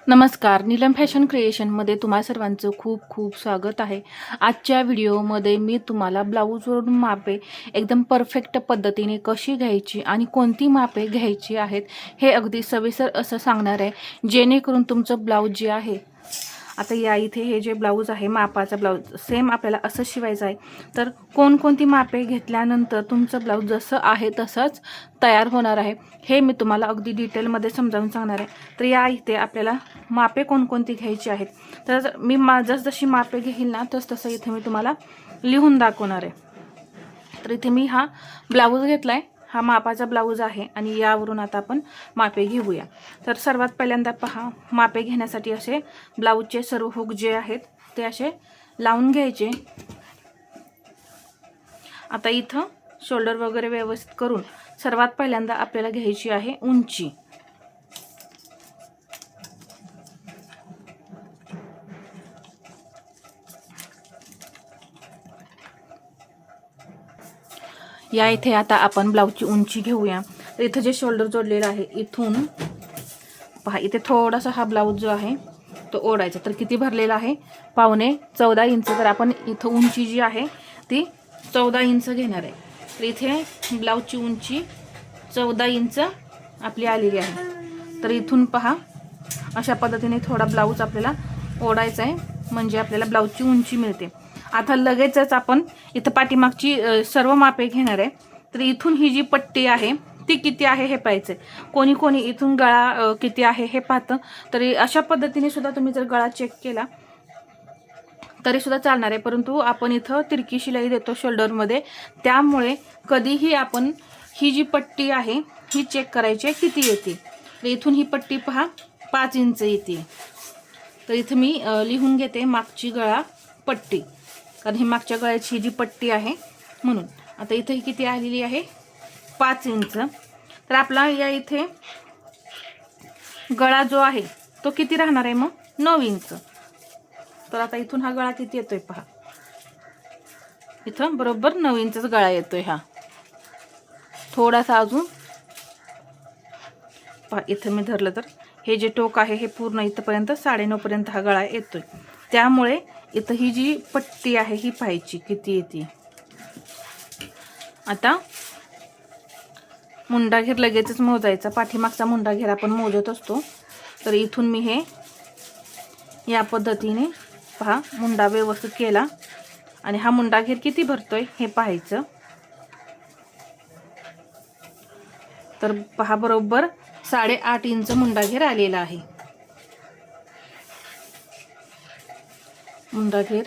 नमस्कार, नीलम फॅशन क्रिएशनमध्ये तुम्हा सर्वांचं खूप खूप स्वागत आहे. आजच्या व्हिडिओमध्ये मी तुम्हाला ब्लाऊजवरून मापे एकदम परफेक्ट पद्धतीने कशी घ्यायची आणि कोणती मापे घ्यायची आहेत हे अगदी सविस्तर असं सांगणार आहे, जेणेकरून तुमचं ब्लाऊज जे आहे, आता या इथे हे जे ब्लाऊज आहे मापाचा ब्लाऊज सेम आपल्याला असं शिवायचं आहे. तर कोणकोणती मापे घेतल्यानंतर तुमचं ब्लाऊज जसं आहे तसंच तयार होणार आहे हे मी तुम्हाला अगदी डिटेलमध्ये समजावून सांगणार आहे. तर या इथे आपल्याला मापे कोणकोणती घ्यायची आहेत, तर मी जशी मापे घेईल ना तसं इथे मी तुम्हाला लिहून दाखवणार आहे. तर इथे मी हा ब्लाऊज घेतला आहे, हा मापाचा ब्लाऊज आहे आणि यावरून आता आपण मापे घेऊया. तर सर्वात पहिल्यांदा पहा, मापे घेण्यासाठी असे ब्लाऊजचे सर्व हुक जे आहेत ते असे लावून घ्यायचे. आता इथं शोल्डर वगैरे व्यवस्थित करून सर्वात पहिल्यांदा आपल्याला घ्यायची आहे उंची. या इथे आता आपण ब्लाऊजची उंची घेऊया. तर इथं जे शोल्डर जोडलेलं आहे इथून पहा, इथे थोडासा हा ब्लाऊज जो आहे तो ओढायचा. तर किती भरलेला आहे, 14.25 इंच. तर आपण इथं उंची जी आहे ती 14 इंच घेणार आहे. तर इथे ब्लाऊजची उंची 14 इंच आपली आलेली आहे. तर इथून पहा, अशा पद्धतीने थोडा ब्लाऊज आपल्याला ओढायचा आहे, म्हणजे आपल्याला ब्लाऊजची उंची मिळते. आता लगेचच आपण इथं पाठीमागची सर्व मापे घेणार आहे. तर इथून ही जी पट्टी आहे ती किती आहे हे पाहायचं आहे. कोणी कोणी इथून गळा किती आहे हे पाहतं. तरी अशा पद्धतीने सुद्धा तुम्ही जर गळा चेक केला तरी सुद्धा चालणार आहे, परंतु आपण इथं तिरकी शिलाई देतो शोल्डरमध्ये, त्यामुळे कधीही आपण ही जी पट्टी आहे ही चेक करायची किती येते. तर इथून ही पट्टी पहा 5 इंच येते. तर इथं मी लिहून घेते मागची गळा पट्टी, कारण ही मागच्या गळ्याची जी पट्टी आहे म्हणून. आता इथे किती आलेली आहे, 5 इंच. तर आपला या इथे गळा जो आहे तो किती राहणार आहे मग, 9 इंच. तर आता इथून हा गळा किती येतोय पहा, इथं बरोबर 9 इंचच गळा येतोय. हा थोडासा अजून पहा, इथं मी धरलं तर हे जे टोक आहे हे पूर्ण इथपर्यंत 9.5 पर्यंत हा गळा येतोय. त्यामुळे इथं ही जी पट्टी आहे ही पाहायची किती येते. आता मुंडा घेर लगेचच मोजायचा, पाठीमागचा मुंडा घेर आपण मोजत असतो. तर इथून मी हे या पद्धतीने पहा मुंडा व्यवस्थित केला आणि हा मुंडा घेर किती भरतोय हे पाहायचं. तर पहा, बरोबर 8.5 इंच मुंडा घेर आलेला आहे. मुंडा घेर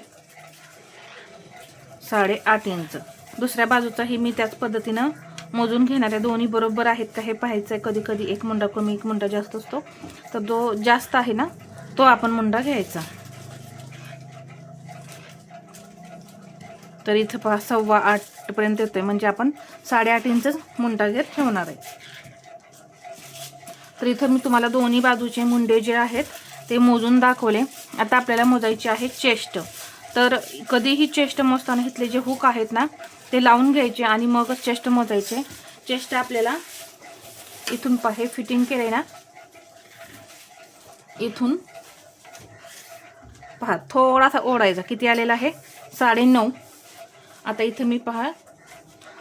8.5 इंच. दुसऱ्या बाजूचाही मी त्याच पद्धतीनं मोजून घेणार आहे. दोन्ही बरोबर आहेत का हे पाहायचं आहे. कधी कधी एक मुंडा कमी एक मुंडा जास्त असतो, तर जो जास्त आहे ना तो आपण मुंडा घ्यायचा. तर इथं पहा 8.25 पर्यंत येतोय, म्हणजे आपण 8.5 इंच मुंडा घेर ठेवणार आहे. तर इथं मी तुम्हाला दोन्ही बाजूचे मुंडे जे आहेत ते मोजून दाखवले. आता आपल्याला मोजायचे आहे चेस्ट. तर कधीही चेस्ट मोजताना इथले जे हुक आहेत ना ते लावून घ्यायचे आणि मगच चेस्ट मोजायचे. चेस्ट आपल्याला इथून पहा फिटिंग केलंय ना, इथून पहा थोडासा ओढायचा. किती आलेला आहे, 9.5. आता इथं मी पहा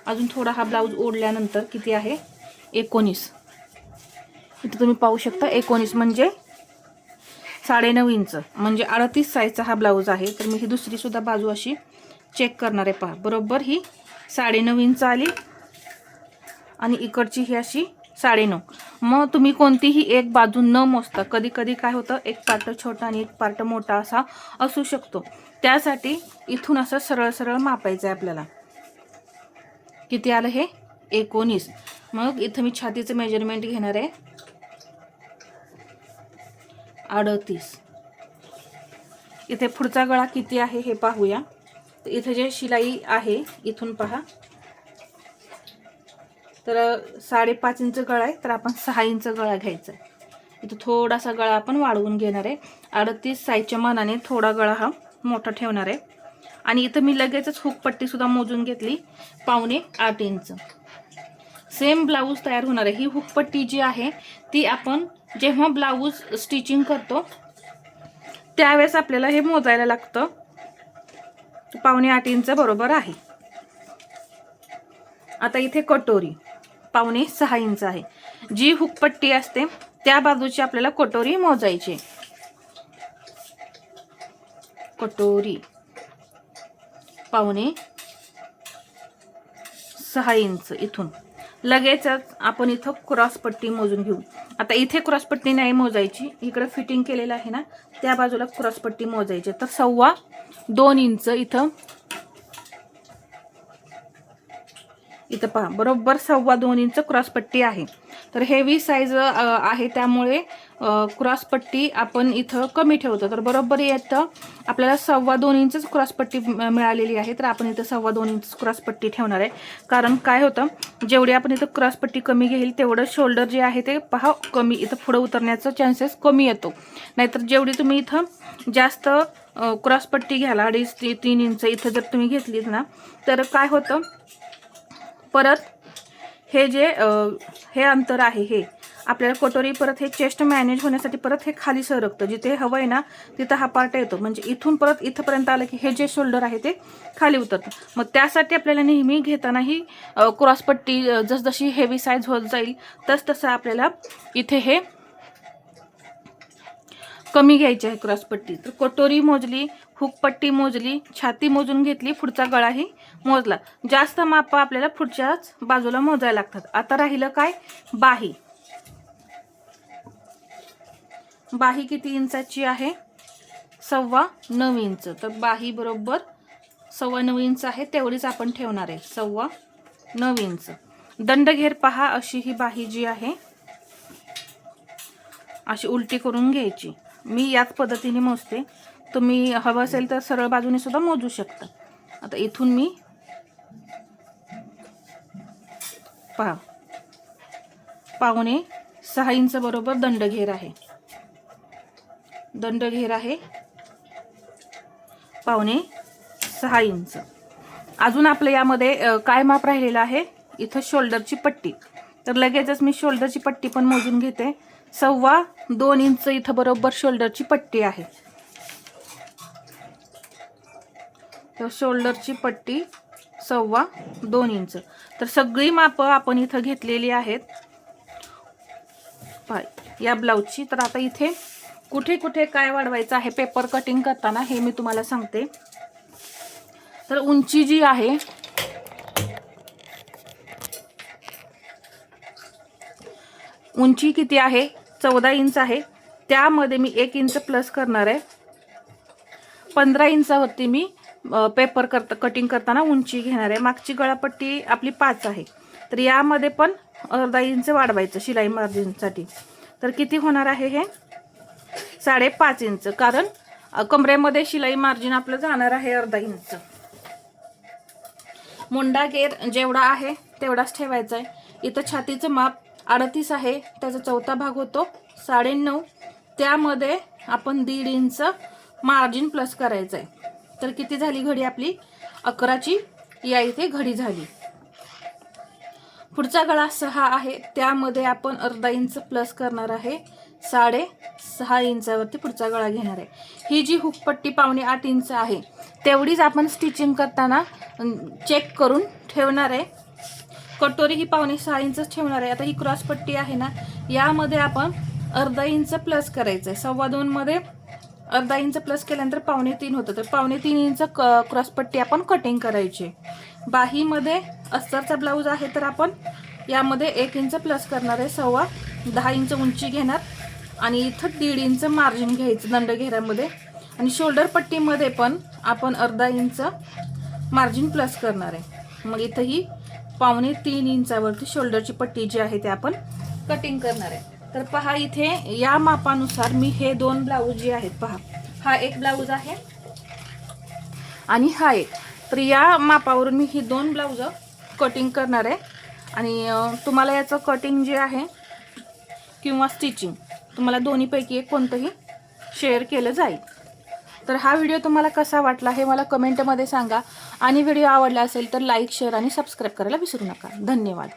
अजून थोडा हा ब्लाऊज ओढल्यानंतर किती आहे, 19. इथं तुम्ही पाहू शकता 19 म्हणजे 9.5 इंच, म्हणजे 38 साईजचा हा ब्लाऊज आहे. तर मी ही दुसरी सुद्धा बाजू अशी चेक करणार आहे. पहा, बरोबर ही 9.5 इंच आली आणि इकडची ही अशी 9.5. मग तुम्ही कोणतीही एक बाजू न मोजता, कधी कधी काय होतं एक पार्ट छोटा आणि एक पार्ट मोठा असा असू शकतो, त्यासाठी इथून असं सरळ सरळ मापायचं आहे आपल्याला. किती आलं हे, 19. मग इथं मी छातीचं मेजरमेंट घेणार आहे 38. इथे पुढचा गळा किती आहे हे पाहूया. तर इथे जे शिलाई आहे इथून पहा, तर 5.5 इंच गळा आहे, तर आपण 6 इंच गळा घ्यायचा आहे. इथं थोडासा गळा आपण वाढवून घेणार आहे. 38 साईजच्या मानाने थोडा गळा हा मोठा ठेवणार आहे. आणि इथं मी लगेचच हुकपट्टी सुद्धा मोजून घेतली 7.25 इंच. सेम ब्लाऊज तयार होणार आहे. ही हुकपट्टी जी आहे ती आपण जेव्हा ब्लाऊज स्टिचिंग करतो त्यावेळेस आपल्याला हे मोजायला लागतं. 8.25 इंच बरोबर आहे. आता इथे कटोरी 5.6 इंच आहे. जी हुकपट्टी असते त्या बाजूची आपल्याला कटोरी मोजायची. कटोरी 5.6 इंच इथून लगेचच आपण इथं क्रॉस पट्टी मोजून घेऊ. आता इथे क्रॉस पट्टी नाही मोजायची, इकडे फिटिंग केलेलं आहे ना त्या बाजूला क्रॉस पट्टी मोजायची. तर 2.25 इंच इथं पहा बरोबर 2.25 इंच क्रॉस पट्टी आहे. तर हेवी साईज आहे त्यामुळे क्रॉस पट्टी आपण इथं कमी ठेवतो. तर बरोबर येतं आपल्याला 2.25 इंच क्रॉस पट्टी मिळालेली आहे. तर आपण इथं 2.25 इंच क्रॉस पट्टी ठेवणार आहे. कारण काय होतं जेवढी आपण इथं क्रॉस पट्टी कमी घेईल तेवढं शोल्डर जे आहे ते पहा कमी इथं पुढे उतरण्याचा चान्सेस कमी येतो. नाहीतर जेवढी तुम्ही इथं जास्त क्रॉस पट्टी घ्याल 2.5-3 इंच इथं जर तुम्ही घेतलीत ना तर काय होतं परत हे जे हे अंतर आहे हे आपल्याला कटोरी परत हे चेस्ट मॅनेज होण्यासाठी परत हे खाली सरकतं. जिथे हवं आहे ना तिथं हा पार्ट येतो. म्हणजे इथून परत इथंपर्यंत आलं की हे जे शोल्डर आहे ते खाली उतरतं. मग त्यासाठी आपल्याला नेहमी घेताना ही क्रॉसपट्टी जसजशी हेवी साईज होत जाईल तसं आपल्याला इथे हे कमी घ्यायची आहे क्रॉसपट्टी. तर कटोरी मोजली, हुकपट्टी मोजली, छाती मोजून घेतली, पुढचा गळाही मोजला. जास्त माप आपल्याला पुढच्याच बाजूला मोजायला लागतात. आता राहिलं काय बाही. बाही किती इंचाची आहे 9.25 इंच. तर बाही बरोबर 9.25 इंच आहे तेवढीच आपण ठेवणार आहे 9.25 इंच. दंडघेर पहा अशी ही बाही जी आहे अशी उलटी करून घ्यायची. मी याच पद्धतीने मोजते, तुम्ही हवं असेल तर सरळ बाजूने सुद्धा मोजू शकता. आता इथून मी पहा 5.6 इंच बरोबर दंडघेर आहे. दंडघेर आहे 5.6 इंच. अजून आपलं यामध्ये काय माप राहिलेलं आहे इथं शोल्डरची पट्टी. तर लगेचच मी शोल्डरची पट्टी पण मोजून घेते. 2.25 इंच इथं बरोबर शोल्डरची पट्टी आहे. तर शोल्डरची पट्टी 2.25 इंच. तर सगळी मापं आपण इथं घेतलेली आहेत या ब्लाऊजची. तर आता इथे कुठे कुठे काय वाढवायचं आहे पेपर कटिंग करताना हे मी तुम्हाला सांगते. तर उंची जी आहे उंची किती आहे 14 इंच आहे. त्यामध्ये मी 1 इंच प्लस करणार आहे. 15 इंचावरती मी पेपर कटिंग करताना उंची घेणार आहे. मागची गळापट्टी आपली 5 आहे. तर यामध्ये पण अर्धा इंच वाढवायचं शिलाई मार्जिनसाठी. तर किती होणार आहे हे 5.5 इंच. कारण कमरेमध्ये शिलाई मार्जिन आपलं जाणार आहे अर्धा इंच. मुंडा घेर जेवढा आहे तेवढाच ठेवायचा आहे. इथं छातीचं माप 38 आहे, त्याचा चौथा भाग होतो 9.5. त्यामध्ये आपण 1.5 इंच मार्जिन प्लस करायचं आहे. तर किती झाली घडी आपली 11ची या इथे घडी झाली. पुढचा गळा 6 आहे, त्यामध्ये आपण अर्धा इंच प्लस करणार आहे. 6.5 इंचावरती पुढचा गळा घेणार आहे. ही जी हुकपट्टी 7.25 इंच आहे तेवढीच आपण स्टिचिंग करताना चेक करून ठेवणार आहे. कटोरी ही 6.25 इंचच ठेवणार आहे. आता ही क्रॉस पट्टी आहे ना यामध्ये आपण अर्धा इंच प्लस करायचं आहे. 2.25 मध्ये अर्धा इंच प्लस केल्यानंतर 2.25 होतं. तर 2.25 इंच क्रॉस पट्टी आपण कटिंग करायची. बाहीमध्ये अस्तरचा ब्लाऊज आहे तर आपण यामध्ये 1 इंच प्लस करणार आहे. 10 इंच उंची घेणार आणि इथं 1.5 इंच मार्जिन घ्यायचं दंडघेऱ्यामध्ये. आणि शोल्डर पट्टीमध्ये पण आपण अर्धा इंच मार्जिन प्लस करणार आहे. मग इथं ही 2.25 इंचावरती शोल्डरची पट्टी जी आहे ते आपण कटिंग करणार आहे. तर पहा इथे या मापानुसार मी हे 2 ब्लाऊज जे आहेत पहा, हा एक ब्लाऊज आहे आणि हा एक. तर या मापावरून मी ही 2 ब्लाऊज कटिंग करणार आहे. आणि तुम्हाला याचं कटिंग जे आहे किंवा स्टिचिंग तुम्हाला दोन्हीपैकी एक कोणतंही शेअर केलं जाईल. तर हा व्हिडिओ तुम्हाला कसा वाटला हे मला कमेंटमध्ये सांगा. आणि व्हिडिओ आवडला असेल तर लाईक, शेअर आणि सबस्क्राईब करायला विसरू नका. धन्यवाद.